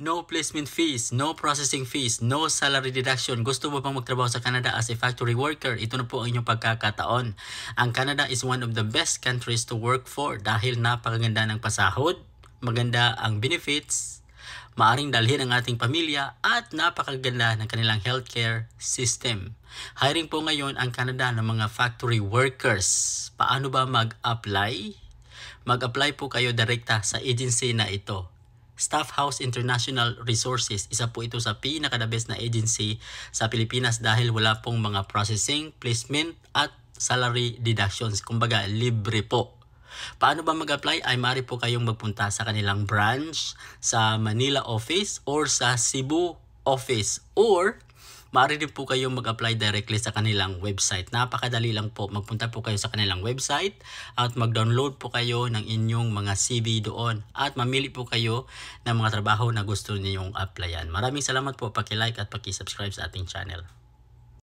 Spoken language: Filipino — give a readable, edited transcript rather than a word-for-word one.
No placement fees, no processing fees, no salary deduction. Gusto mo bang magtrabaho sa Canada as a factory worker? Ito na po ang inyong pagkakataon. Ang Canada is one of the best countries to work for dahil napakaganda ng pasahod, maganda ang benefits, maaring dalhin ang ating pamilya at napakaganda ng kanilang healthcare system. Hiring po ngayon ang Canada ng mga factory workers. Paano ba mag-apply? Mag-apply po kayo direkta sa agency na ito. Staff House International Resources, isa po ito sa pinaka-the best na agency sa Pilipinas dahil wala pong mga processing, placement at salary deductions. Kumbaga, libre po. Paano ba mag-apply? Ay maaari po kayong magpunta sa kanilang branch, sa Manila office or sa Cebu office, or maaari din po kayong mag-apply directly sa kanilang website. Napakadali lang po. Magpunta po kayo sa kanilang website at mag-download po kayo ng inyong mga CV doon at mamili po kayo ng mga trabaho na gusto ninyong applyan. Maraming salamat po. Paki-like at paki-subscribe sa ating channel.